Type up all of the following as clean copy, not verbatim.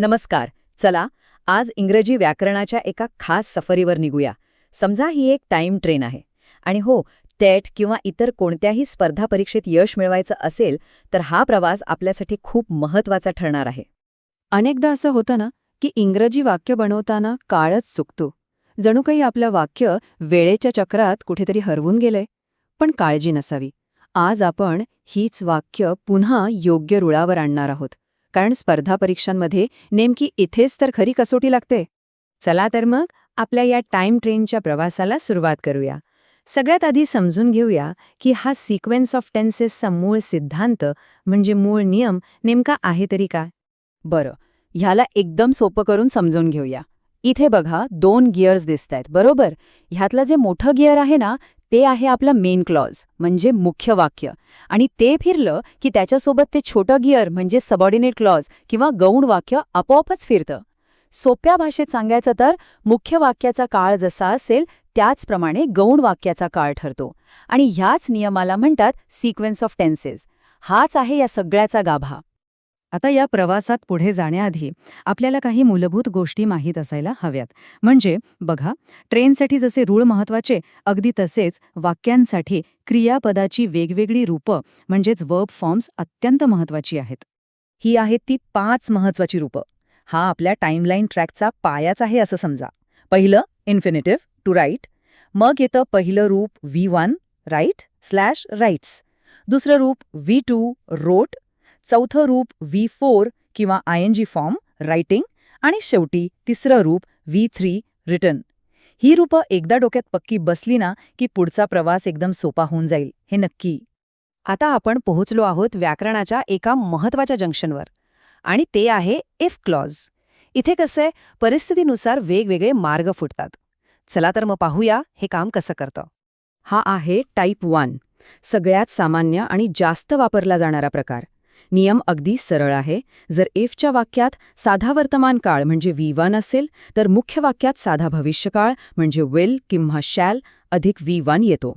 नमस्कार. चला, आज इंग्रजी व्याकरणाच्या एका खास सफरीवर निघूया. समजा ही एक टाईम ट्रेन आहे. आणि हो, टेट किंवा इतर कोणत्याही स्पर्धा परीक्षेत यश मिळवायचं असेल तर हा प्रवास आपल्यासाठी खूप महत्त्वाचा ठरणार आहे. अनेकदा असं होतं ना की इंग्रजी वाक्य बनवताना काळच चुकतो. जणू काही आपलं वाक्य वेळेच्या चक्रात कुठेतरी हरवून गेलंय. पण काळजी नसावी. आज आपण हीच वाक्य पुन्हा योग्य रुळावर आणणार आहोत. कारण स्पर्धा परीक्षांमध्ये नेमकी इथेच तर खरी कसोटी लागते. चला तर मग आपल्या या टाईम ट्रेनच्या प्रवासाला सुरुवात करूया. सगळ्यात आधी समजून घेऊया की हा सिक्वेन्स ऑफ टेन्सेसचा मूळ सिद्धांत म्हणजे मूळ नियम नेमका आहे तरी काय. बरं, ह्याला एकदम सोपं करून समजून घेऊया. इथे बघा 2 गिअर्स दिसतायत, बरोबर? ह्यातलं जे मोठं गिअर आहे ना, ते आहे आपलं मेन क्लॉज म्हणजे मुख्य वाक्य. आणि ते फिरलं की त्याच्यासोबत ते छोटं गिअर म्हणजे सबऑर्डिनेट क्लॉज किंवा गौण वाक्य आपोआपच फिरतं. सोप्या भाषेत सांगायचं तर मुख्य वाक्याचा काळ जसा असेल त्याचप्रमाणे गौण वाक्याचा काळ ठरतो. आणि ह्याच नियमाला म्हणतात सिक्वेन्स ऑफ टेन्सेस. हाच आहे या सगळ्याचा गाभा. आता या प्रवासात पुढे जाण्याआधी आपल्याला काही मूलभूत गोष्टी माहीत असायला हव्यात. म्हणजे बघा, ट्रेनसाठी जसे रूळ महत्वाचे, अगदी तसेच वाक्यांसाठी क्रियापदाची वेगवेगळी रूपं म्हणजेच वर्ब फॉर्म्स अत्यंत महत्वाची आहेत. ही आहेत ती 5 महत्वाची रूपं. हा आपल्या टाईमलाईन ट्रॅकचा पायाच आहे असं समजा. पहिलं इन्फिनिटिव्ह, टू राईट. मग येतं पहिलं रूप V1, राईट स्लॅश राईट्स. दुसरं रूप V2, रोट. चौथं रूप V4 किंवा ING फॉर्म, रायटिंग. आणि शेवटी तिसरं रूप V3, रिटन. ही रूपं एकदा डोक्यात पक्की बसली ना की पुढचा प्रवास एकदम सोपा होऊन जाईल, हे नक्की. आता आपण पोहोचलो आहोत व्याकरणाच्या एका महत्वाच्या जंक्शनवर. आणि ते आहे इफ क्लॉज. इथे कसंय, परिस्थितीनुसार वेगवेगळे मार्ग फुटतात. चला तर मग पाहूया हे काम कसं करतं. हा आहे टाईप 1, सगळ्यात सामान्य आणि जास्त वापरला जाणारा प्रकार. नियम अगदी सरळ आहे. जर इफच्या वाक्यात साधा वर्तमान काळ म्हणजे V1 असेल तर मुख्य वाक्यात साधा भविष्यकाळ म्हणजे विल किंवा शॅल अधिक V1 येतो.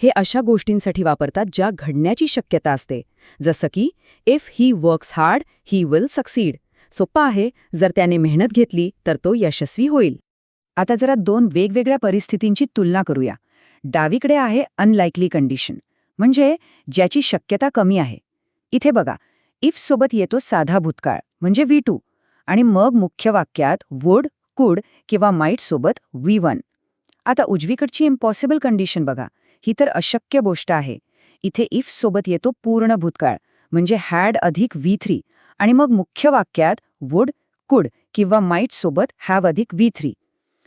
हे अशा गोष्टींसाठी वापरतात ज्या घडण्याची शक्यता असते. जसं की if he works hard he will succeed. सोपा आहे, जर त्याने मेहनत घेतली तर तो यशस्वी होईल. आता जरा 2 वेगवेगळ्या परिस्थितींची तुलना करूया. डावीकडे आहे अनलाइकली कंडिशन, म्हणजे ज्याची शक्यता कमी आहे. इथे बघा, इफ सोबत येतो साधा भूतकाळ म्हणजे V2 आणि मग मुख्य वाक्यात वुड, कुड किंवा माईट सोबत V1. आता उजवीकडची इम्पॉसिबल कंडिशन बघा. ही तर अशक्य गोष्ट आहे. इथे इफ सोबत येतो पूर्ण भूतकाळ म्हणजे हॅड अधिक V3 आणि मग मुख्य वाक्यात वुड, कुड किंवा माईट सोबत हॅव अधिक V3.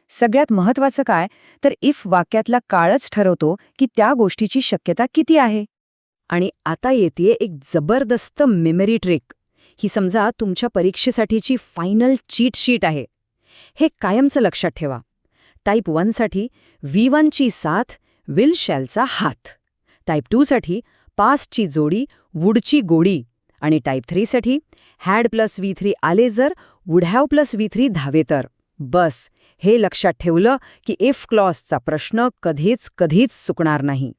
सगळ्यात महत्वाचं काय, तर इफ वाक्यातला काळच ठरवतो की त्या गोष्टीची शक्यता किती आहे. आणि आता येते एक जबरदस्त मेमरी ट्रिक. ही समजा तुमच्या परीक्षेसाठीची फायनल चीट शीट आहे. हे कायमचं लक्षात ठेवा. टाईप 1 साठी V1 ची साथ, विल शॅलचा हात. टाईप 2 साठी पास्टची जोडी, वुडची गोडी. आणि टाईप 3 साठी हॅड प्लस V3 आले जर, वुड हॅव प्लस V3 धावे तर. बस, हे लक्षात ठेवलं की इफ क्लॉजचा प्रश्न कधीच सुकणार नाही.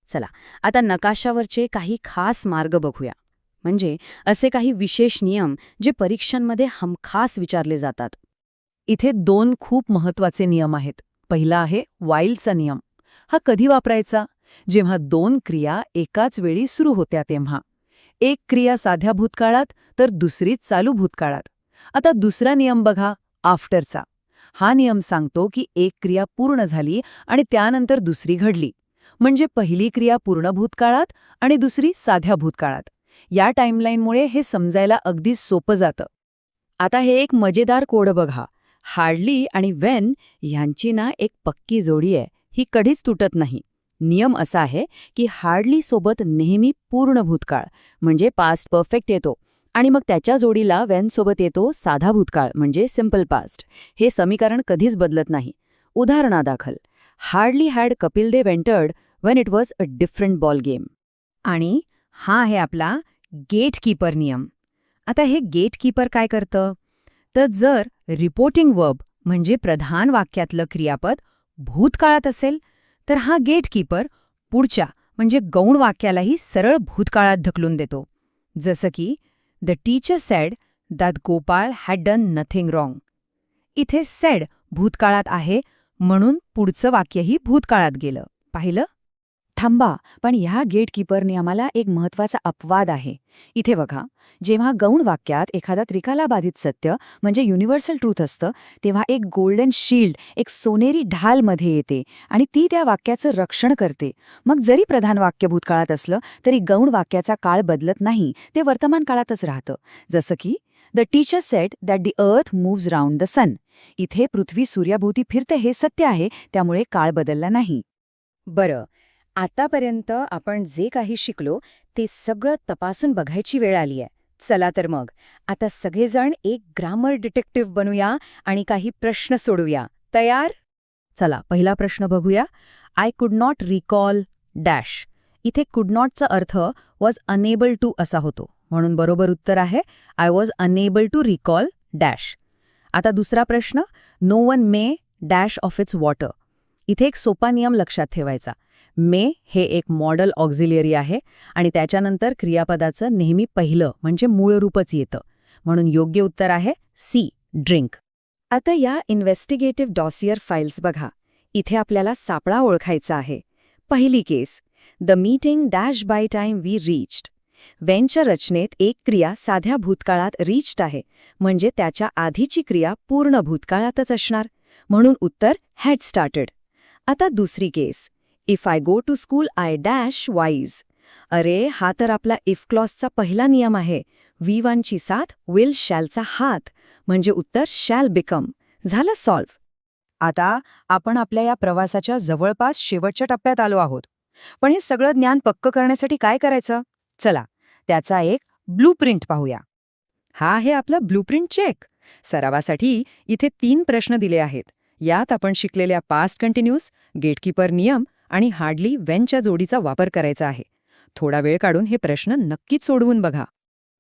चला, आता नकाशावरचे काही खास मार्ग बघूया. म्हणजे असे काही विशेष नियम जे परीक्षांमध्ये हमखास विचारले जातात. इथे 2 खूप महत्वाचे नियम आहेत. पहिला आहे वाईलचा नियम. हा कधी वापरायचा? जेव्हा 2 क्रिया एकाच वेळी सुरू होत्या तेव्हा. एक क्रिया साध्या भूतकाळात तर दुसरी चालू भूतकाळात. आता दुसरा नियम बघा, आफ्टरचा. हा नियम सांगतो की एक क्रिया पूर्ण झाली आणि त्यानंतर दुसरी घडली. म्हणजे पहिली क्रिया पूर्ण भूतकाळात आणि दुसरी साध्या भूतकाळात. या टाईमलाईनमुळे हे समजायला अगदी सोपं जातं. आता हे एक मजेदार कोड बघा. हार्डली आणि वेन यांची ना एक पक्की जोडी आहे. ही कधीच तुटत नाही. नियम असा आहे की हार्डली सोबत नेहमी पूर्ण भूतकाळ म्हणजे पास्ट परफेक्ट येतो आणि मग त्याच्या जोडीला वेन सोबत येतो साधा भूतकाळ म्हणजे सिम्पल पास्ट. हे समीकरण कधीच बदलत नाही. उदाहरणादाखल, hardly had Kapil Dev entered when it was a different ball game. आणि हा आहे आपला गेटकीपर नियम. आता हे गेटकीपर काय करतं, तर जर रिपोर्टिंग वर्ब म्हणजे प्रधान वाक्यातलं क्रियापद भूतकाळात असेल तर हा गेटकीपर पुढच्या म्हणजे गौण वाक्यालाही सरळ भूतकाळात ढकलून देतो. जसं की the teacher said that Gopal had done nothing wrong. इथे सेड भूतकाळात आहे, म्हणून पुढचं वाक्यही भूतकाळात गेलं. पाहिलं? थांबा, पण ह्या गेटकीपर नियमाला एक महत्वाचा अपवाद आहे. इथे बघा, जेव्हा गौण वाक्यात एखादा त्रिकालाबाधित सत्य म्हणजे युनिव्हर्सल ट्रूथ असतं, तेव्हा एक गोल्डन शील्ड, एक सोनेरी ढाल मध्ये येते आणि ती त्या वाक्याचं रक्षण करते. मग जरी प्रधान वाक्य भूतकाळात असलं तरी गौण वाक्याचा काळ बदलत नाही, ते वर्तमान काळातच राहतं. जसं की the teacher said that the earth moves round the sun. इथे पृथ्वी सूर्याभोवती फिरते हे सत्य आहे, त्यामुळे काळ बदलला नाही. बरं, आतापर्यंत आपण जे काही शिकलो ते सगळं तपासून बघायची वेळ आली आहे. चला तर मग आता सगळेजण एक ग्रामर डिटेक्टिव्ह बनूया आणि काही प्रश्न सोडूया. तयार? चला, पहिला प्रश्न बघूया. I could not recall dash. इथे कुड नॉटचा अर्थ वॉज अनेबल टू असा होतो, म्हणून बरोबर उत्तर आहे I was unable to recall dash. आता दुसरा प्रश्न, no one may dash of its water. इथे एक सोपा नियम लक्षात ठेवायचा. मे हे एक मॉडल ऑक्झिलियरी आहे आणि त्याच्यानंतर क्रियापदाचं नेहमी पहिलं म्हणजे मूळ रूपच येतं, म्हणून योग्य उत्तर आहे सी, ड्रिंक. आता या इन्व्हेस्टिगेटिव्ह डॉसियर फाईल्स बघा. इथे आपल्याला सापळा ओळखायचा आहे. पहिली case, the meeting dash by time we reached. वेनच्या रचनेत एक क्रिया साध्या भूतकाळात रीच्ड आहे, म्हणजे त्याच्या आधीची क्रिया पूर्ण भूतकाळातच असणार, म्हणून उत्तर हॅड स्टार्टेड. आता दुसरी case, if I go to school I dash wise. अरे, हा तर आपला इफ क्लॉजचा पहिला नियम आहे. वी वनची साथ, विल शॅलचा हात, म्हणजे उत्तर शॅल बिकम. झालं सॉल्व्ह. आता आपण आपल्या या प्रवासाच्या जवळपास शेवटच्या टप्प्यात आलो आहोत. पण हे सगळं ज्ञान पक्क करण्यासाठी काय करायचं? चला, त्याचा एक ब्लूप्रिंट पाहूया. हा आहे आपला ब्लूप्रिंट चेक. सरावासाठी इथे 3 प्रश्न दिले आहेत. यात आपण शिकलेल्या पास्ट कंटिन्यूस, गेटकीपर नियम आणि हार्डली वेनच्या जोडीचा वापर करायचा आहे. थोडा वेळ काढून हे प्रश्न नक्कीच सोडवून बघा.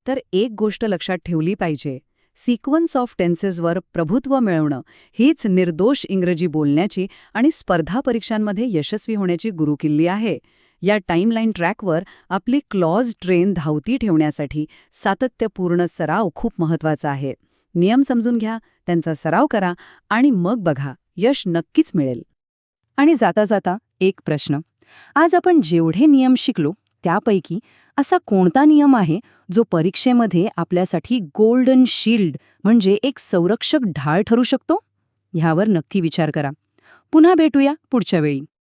तर एक गोष्ट लक्षात ठेवली पाहिजे, सिक्वन्स ऑफ टेन्सेसवर प्रभुत्व मिळवणं हीच निर्दोष इंग्रजी बोलण्याची आणि स्पर्धा परीक्षांमध्ये यशस्वी होण्याची गुरुकिल्ली आहे. या टाईमलाईन ट्रॅकवर आपली क्लॉज ट्रेन धावती ठेवण्यासाठी सातत्यपूर्ण सराव खूप महत्वाचा आहे. नियम समजून घ्या, त्यांचा सराव करा आणि मग बघा, यश नक्कीच मिळेल. आणि जाता जाता एक प्रश्न. आज आपण जेवढे नियम शिकलो त्यापैकी असा कोणता नियम आहे जो परीक्षेमध्ये आपल्यासाठी गोल्डन शील्ड म्हणजे एक संरक्षक ढाल ठरू शकतो? ह्यावर नक्की विचार करा. पुन्हा भेटूया पुढच्या वेळी.